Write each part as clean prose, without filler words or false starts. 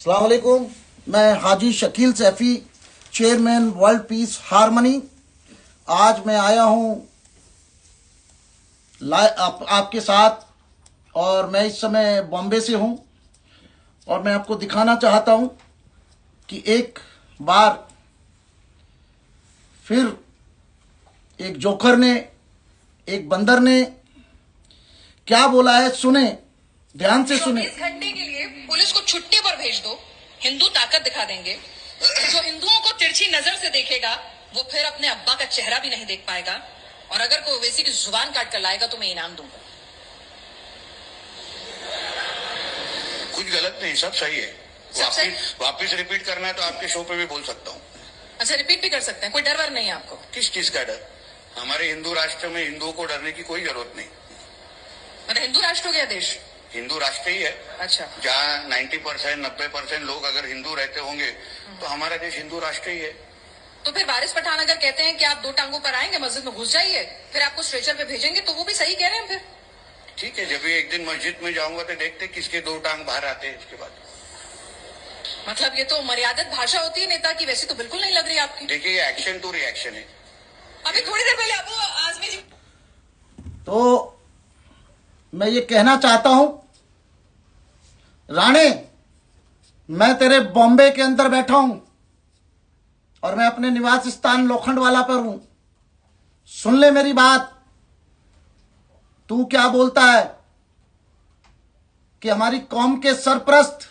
अस्सलाम वालेकुम। मैं Haji Shakeel Saifi, chairman world peace harmony. आज मैं आया हूँ आपके साथ, और मैं इस समय बॉम्बे से हूँ। और मैं आपको दिखाना चाहता हूँ कि एक बार फिर एक जोकर ने, एक बंदर ने क्या बोला है, सुने, ध्यान से सुने। 24 घंटे के लिए पुलिस को छुट्टी पर भेज दो, हिंदू ताकत दिखा देंगे। जो हिंदुओं को तिरछी नजर से देखेगा वो फिर अपने अब्बा का चेहरा भी नहीं देख पाएगा। और अगर कोई ओवैसी की जुबान काट कर लाएगा तो मैं इनाम दूंगा। कुछ गलत नहीं, सब सही है। वापिस रिपीट करना है तो आपके शो पे भी बोल सकता हूँ। अच्छा, रिपीट भी कर सकते हैं, कोई डर वर नहीं है आपको? किस चीज का डर? हमारे हिंदू राष्ट्र में हिंदुओं को डरने की कोई जरूरत नहीं। मतलब हिंदू राष्ट्र हो गया देश? हिंदू राष्ट्र ही है। अच्छा, जहाँ 90% 90% लोग अगर हिंदू रहते होंगे तो हमारा देश हिंदू राष्ट्र ही है। तो फिर वारिस पठान अगर कहते हैं कि आप 2 टांगों पर आएंगे, मस्जिद में घुस जाइए, फिर आपको स्ट्रेचर पे भेजेंगे, तो वो भी सही कह रहे हैं फिर? ठीक है, जब भी एक दिन मस्जिद में जाऊंगा तो देखते किसके 2 टांग बाहर आते हैं इसके बाद। मतलब ये तो मर्यादित भाषा होती है नेता की, वैसी तो बिल्कुल नहीं लग रही आपकी। देखिए, ये एक्शन टू रिएक्शन है। अभी थोड़ी देर पहले आपको आजमी जी। तो मैं ये कहना चाहता हूं, राणे, मैं तेरे बॉम्बे के अंदर बैठा हूं और मैं अपने निवास स्थान लोखंडवाला पर हूं। सुन ले मेरी बात। तू क्या बोलता है कि हमारी कौम के सरप्रस्त,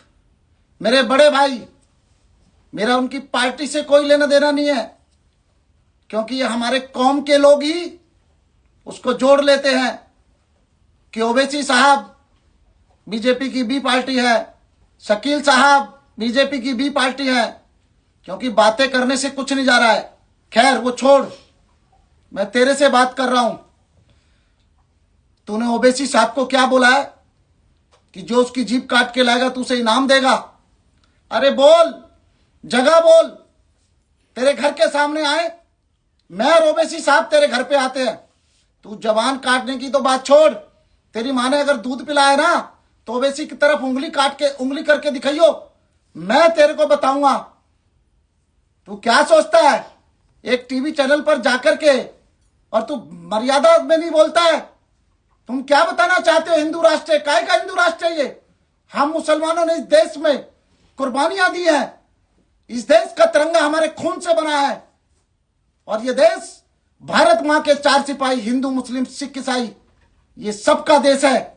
मेरे बड़े भाई, मेरा उनकी पार्टी से कोई लेना देना नहीं है, क्योंकि ये हमारे कौम के लोग ही उसको जोड़ लेते हैं कि ओवैसी साहब बीजेपी की बी पार्टी है, शकील साहब बीजेपी की बी पार्टी है, क्योंकि बातें करने से कुछ नहीं जा रहा है। खैर वो छोड़, मैं तेरे से बात कर रहा हूं। तूने ओवैसी साहब को क्या बोला है कि जो उसकी जीप काट के लाएगा तो उसे इनाम देगा? अरे बोल, जगह बोल। तेरे घर के सामने आए, मैं और ओवैसी साहब तेरे घर पे आते हैं। तू जबान काटने की तो बात छोड़। तेरी माँ ने अगर दूध पिलाया ना तो ओवैसी की तरफ उंगली करके दिखाइयो, मैं तेरे को बताऊंगा। तू क्या सोचता है एक टीवी चैनल पर जाकर के, और तू मर्यादा में नहीं बोलता है? तुम क्या बताना चाहते हो? हिंदू राष्ट्र है? काय का हिंदू राष्ट्र है ये? हम मुसलमानों ने इस देश में कुर्बानियां दी हैं। इस देश का तिरंगा हमारे खून से बना है, और ये देश भारत मां के 4 सिपाही, हिंदू मुस्लिम सिख ईसाई, ये सबका देश है।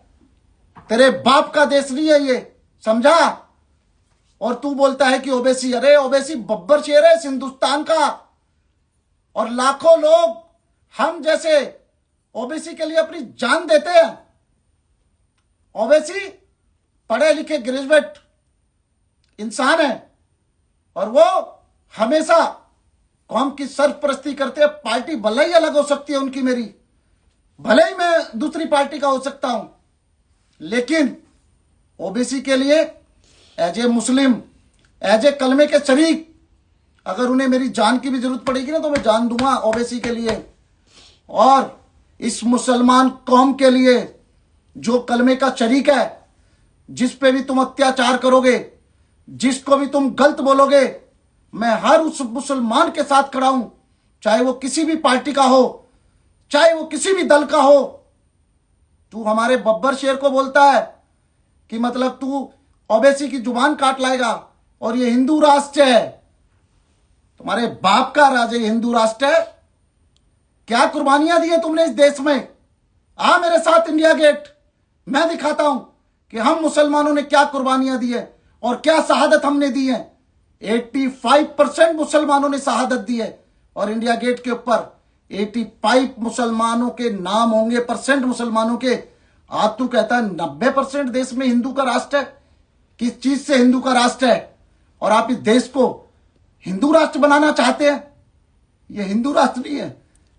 तेरे बाप का देश नहीं है ये, समझा? और तू बोलता है कि ओवैसी, अरे ओवैसी बब्बर शेर है इस हिंदुस्तान का, और लाखों लोग हम जैसे ओवैसी के लिए अपनी जान देते हैं। ओवैसी पढ़े लिखे ग्रेजुएट इंसान है, और वो हमेशा कौम की सरपरस्ती करते हैं। पार्टी भले ही अलग हो सकती है उनकी, मेरी भले ही मैं दूसरी पार्टी का हो सकता हूं, लेकिन ओबीसी के लिए as a Muslim, as a कलमे के शरीक, अगर उन्हें मेरी जान की भी जरूरत पड़ेगी ना तो मैं जान दूंगा ओबीसी के लिए। और इस मुसलमान कौम के लिए जो कलमे का शरीक है, जिस पे भी तुम अत्याचार करोगे, जिसको भी तुम गलत बोलोगे, मैं हर उस मुसलमान के साथ खड़ा हूं, चाहे वो किसी भी पार्टी का हो, चाहे वो किसी भी दल का हो। तू हमारे बब्बर शेर को बोलता है कि मतलब तू ओवैसी की जुबान काट लाएगा, और ये हिंदू राष्ट्र है, तुम्हारे बाप का राज है, हिंदू राष्ट्र है। क्या कुर्बानियां दी है तुमने इस देश में? आ मेरे साथ इंडिया गेट, मैं दिखाता हूं कि हम मुसलमानों ने क्या कुर्बानियां दी है और क्या शहादत हमने दी है। 85% मुसलमानों ने शहादत दी है, और इंडिया गेट के ऊपर 85 मुसलमानों के नाम होंगे, परसेंट मुसलमानों के। आज तू कहता है 90% देश में हिंदू का राष्ट्र है। किस चीज से हिंदू का राष्ट्र है? और आप इस देश को हिंदू राष्ट्र बनाना चाहते हैं? ये हिंदू राष्ट्र नहीं है,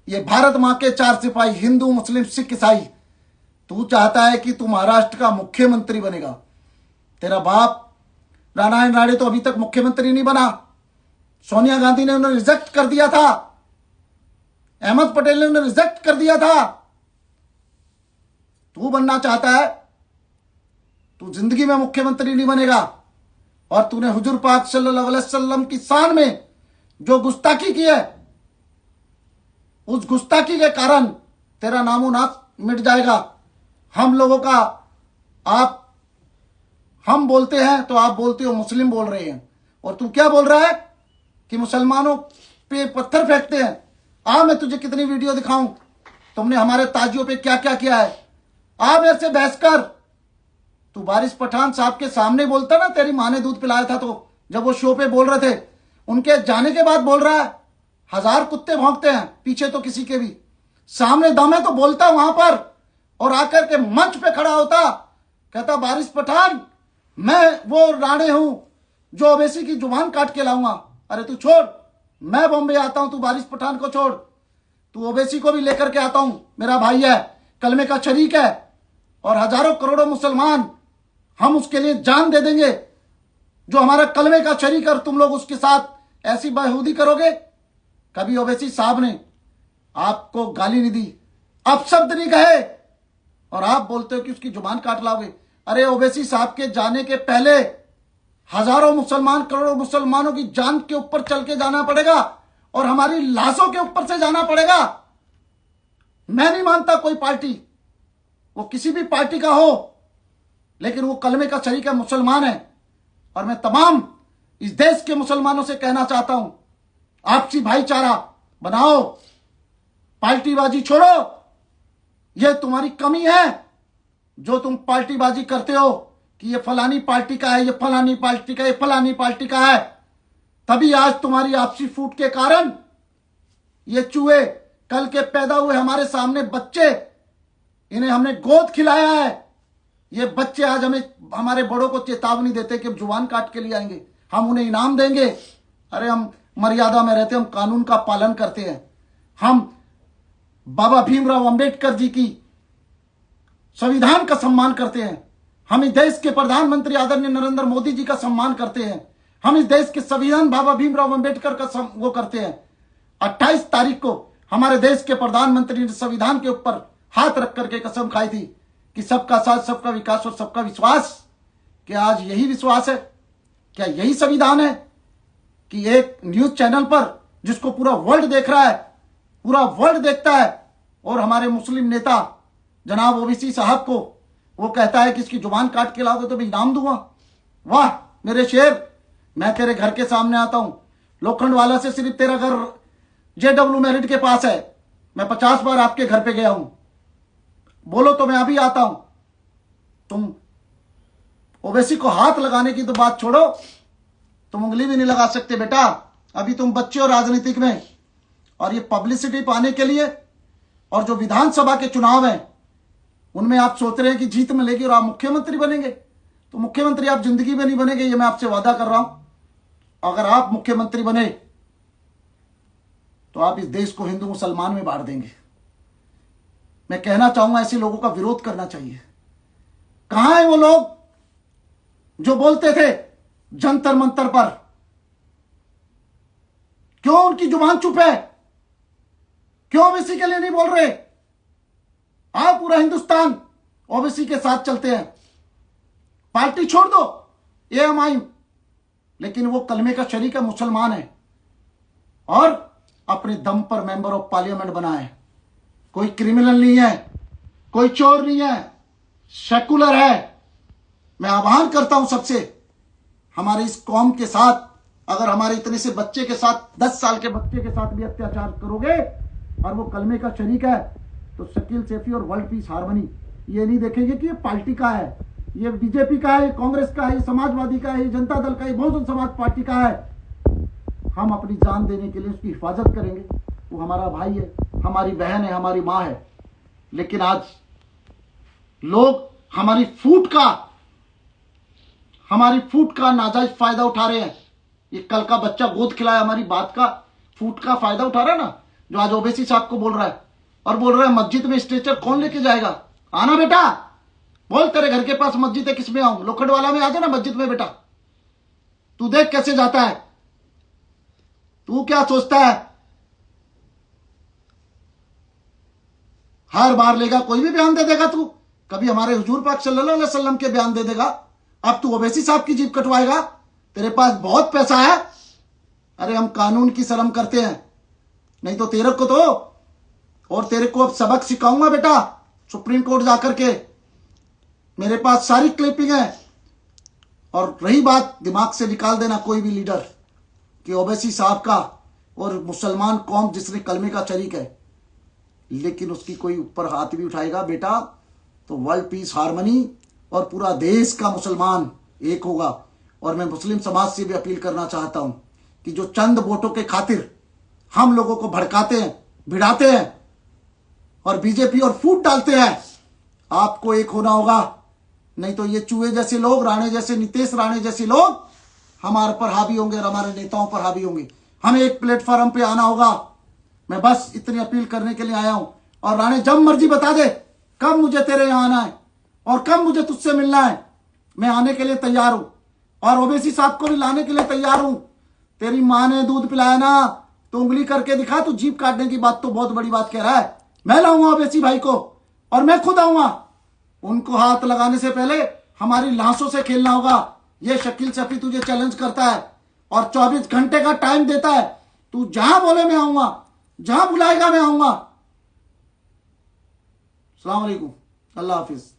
ये भारत मां के 4 सिपाही, हिंदू मुस्लिम सिख ईसाई। तू चाहता है कि तू महाराष्ट्र का मुख्यमंत्री बनेगा। तेरा बाप नारायण राणे तो अभी तक मुख्यमंत्री नहीं बना। सोनिया गांधी ने उन्हें रिजेक्ट कर दिया था, अहमद पटेल ने उन्हें रिजेक्ट कर दिया था। तू बनना चाहता है? तू जिंदगी में मुख्यमंत्री नहीं बनेगा। और तूने हुजूर पाक सल्लल्लाहु अलैहि वसल्लम की शान में जो गुस्ताखी की है, उस गुस्ताखी के कारण तेरा नामो नाश मिट जाएगा। हम लोगों का हम बोलते हैं तो आप बोलते हो मुस्लिम बोल रहे हैं, और तू क्या बोल रहा है कि मुसलमानों पे पत्थर फेंकते हैं। मैं तुझे कितनी वीडियो दिखाऊं, तुमने हमारे ताजियों पे क्या क्या किया है। मेरे से बहस कर। तू वारिस पठान साहब के सामने बोलता ना, तेरी माँ ने दूध पिलाया था, तो जब वो शो पे बोल रहे थे, उनके जाने के बाद बोल रहा है। 1000 कुत्ते भौंकते हैं पीछे तो किसी के भी, सामने दम है तो बोलता वहां पर, और आकर के मंच पे खड़ा होता, कहता वारिस पठान मैं वो राणे हूं जो ओवैसी की जुबान काट के लाऊंगा। अरे तू छोड़, मैं बॉम्बे आता हूं, तू वारिस पठान को छोड़, तू ओवैसी को भी लेकर के आता हूं, मेरा भाई है, कलमे का शरीक है, और हजारों करोड़ों मुसलमान हम उसके लिए जान दे देंगे जो हमारा कलमे का शरीक, और तुम लोग उसके साथ ऐसी बेहूदी करोगे। कभी ओवैसी साहब ने आपको गाली नहीं दी, अपशब्द नहीं कहे, और आप बोलते हो कि उसकी जुबान काट लाओगे। अरे ओवैसी साहब के जाने के पहले हजारों मुसलमान, करोड़ों मुसलमानों की जान के ऊपर चल के जाना पड़ेगा, और हमारी लाशों के ऊपर से जाना पड़ेगा। मैं नहीं मानता कोई पार्टी, वो किसी भी पार्टी का हो, लेकिन वो कलमे का शरीक है, मुसलमान है। और मैं तमाम इस देश के मुसलमानों से कहना चाहता हूं, आपसी भाईचारा बनाओ, पार्टीबाजी छोड़ो। यह तुम्हारी कमी है जो तुम पार्टीबाजी करते हो कि ये फलानी पार्टी का है, ये फलानी पार्टी का, ये फलानी पार्टी का है। तभी आज तुम्हारी आपसी फूट के कारण ये चूहे, कल के पैदा हुए हमारे सामने बच्चे, इन्हें हमने गोद खिलाया है, ये बच्चे आज हमें, हमारे बड़ों को चेतावनी देते कि जुबान काट के लिए आएंगे, हम उन्हें इनाम देंगे। अरे हम मर्यादा में रहते हैं, हम कानून का पालन करते हैं, हम बाबा भीमराव अंबेडकर जी की संविधान का सम्मान करते हैं, हम इस देश के प्रधानमंत्री आदरणीय नरेंद्र मोदी जी का सम्मान करते हैं, हम इस देश के संविधान बाबा भीमराव अंबेडकर का वो करते हैं। 28 तारीख को हमारे देश के प्रधानमंत्री ने संविधान के ऊपर हाथ रख करके कसम खाई थी कि सबका साथ, सबका विकास और सबका विश्वास। क्या आज यही विश्वास है? क्या यही संविधान है कि एक न्यूज चैनल पर, जिसको पूरा वर्ल्ड देख रहा है, पूरा वर्ल्ड देखता है, और हमारे मुस्लिम नेता जनाब ओवैसी साहब को वो कहता है कि इसकी जुबान काट के लाओगे तो मैं इनाम दूंगा। वाह मेरे शेर, मैं तेरे घर के सामने आता हूं, लोखंडवाला से सिर्फ तेरा घर JW मेरिट के पास है, मैं 50 बार आपके घर पे गया हूं, बोलो तो मैं अभी आता हूं। तुम ओवैसी को हाथ लगाने की तो बात छोड़ो, तुम उंगली भी नहीं लगा सकते बेटा, अभी तुम बच्चे हो राजनीतिक में। और ये पब्लिसिटी पाने के लिए, और जो विधानसभा के चुनाव हैं उनमें आप सोच रहे हैं कि जीत मिलेगी और आप मुख्यमंत्री बनेंगे, तो मुख्यमंत्री आप जिंदगी में नहीं बनेंगे, ये मैं आपसे वादा कर रहा हूं। अगर आप मुख्यमंत्री बने तो आप इस देश को हिंदू मुसलमान में बांट देंगे। मैं कहना चाहूंगा ऐसे लोगों का विरोध करना चाहिए। कहां है वो लोग जो बोलते थे जंतर मंतर पर? क्यों उनकी जुबान चुप है? क्यों ओवैसी के लिए नहीं बोल रहे? पूरा हिंदुस्तान ओवैसी के साथ चलते हैं। पार्टी छोड़ दो AMI, लेकिन वो कलमे का शरीक है, मुसलमान है, और अपने दम पर मेंबर ऑफ पार्लियामेंट बना है। कोई क्रिमिनल नहीं है, कोई चोर नहीं है, सेकुलर है। मैं आह्वान करता हूं सबसे, हमारे इस कौम के साथ, अगर हमारे इतने से बच्चे के साथ, 10 साल के बच्चे के साथ भी अत्याचार करोगे और वो कलमे का शरीक है, तो शकील सैफी और वर्ल्ड पीस हार्मनी ये नहीं देखेंगे कि ये पार्टी का है, ये बीजेपी का है, ये कांग्रेस का है, ये समाजवादी का है, ये जनता दल का है, ये बहुजन समाज पार्टी का है। हम अपनी जान देने के लिए उसकी हिफाजत करेंगे। वो हमारा भाई है, हमारी बहन है, हमारी माँ है। लेकिन आज लोग हमारी फूट का नाजायज फायदा उठा रहे हैं। ये कल का बच्चा गोद खिलाया हमारी बात का, फूट का फायदा उठा रहा है ना, जो आज ओवैसी साहब को बोल रहा है, और बोल रहा है मस्जिद में स्ट्रेचर कौन लेके जाएगा? आना बेटा, बोल तेरे घर के पास मस्जिद है, किस में आऊं? लोखंडवाला में आ जाना मस्जिद में बेटा, तू देख कैसे जाता है। तू क्या सोचता है हर बार लेगा कोई भी बयान दे देगा? तू कभी हमारे हुजूर पाक सल्लल्लाहु अलैहि वसल्लम के बयान दे देगा? अब तू ओवैसी साहब की जीभ कटवाएगा? तेरे पास बहुत पैसा है। अरे हम कानून की शर्म करते हैं, नहीं तो तेरे को तो, और तेरे को अब सबक सिखाऊंगा बेटा सुप्रीम कोर्ट जाकर के। मेरे पास सारी क्लिपिंग है। और रही बात, दिमाग से निकाल देना कोई भी लीडर कि ओवैसी साहब का और मुसलमान कौम जिसने कलमे का शरीक है, लेकिन उसकी कोई ऊपर हाथ भी उठाएगा बेटा तो वर्ल्ड पीस हार्मनी और पूरा देश का मुसलमान एक होगा। और मैं मुस्लिम समाज से भी अपील करना चाहता हूं कि जो चंद वोटों के खातिर हम लोगों को भड़काते हैं, भिड़ाते हैं और बीजेपी और फूट डालते हैं, आपको एक होना होगा, नहीं तो ये चूहे जैसे लोग, राणे जैसे, नीतीश राणे जैसे लोग हमारे पर हावी होंगे और हमारे नेताओं पर हावी होंगे। हमें एक प्लेटफॉर्म पे आना होगा। मैं बस इतनी अपील करने के लिए आया हूं। और राणे जब मर्जी बता दे कब मुझे तेरे यहां आना है और कब मुझे तुझसे मिलना है, मैं आने के लिए तैयार हूं और ओवैसी साहब को भी लाने के लिए तैयार हूं। तेरी मां ने दूध पिलाया ना, तो उंगली करके दिखा। तू जीप काटने की बात तो बहुत बड़ी बात कह रहा है। मैं लाऊंगा ओवैसी भाई को और मैं खुद आऊंगा। उनको हाथ लगाने से पहले हमारी लाशों से खेलना होगा। ये शकील शफी तुझे चैलेंज करता है और 24 घंटे का टाइम देता है। तू जहां बोले मैं आऊंगा, जहां बुलाएगा मैं आऊंगा। अस्सलाम वालेकुम, अल्लाह हाफिज।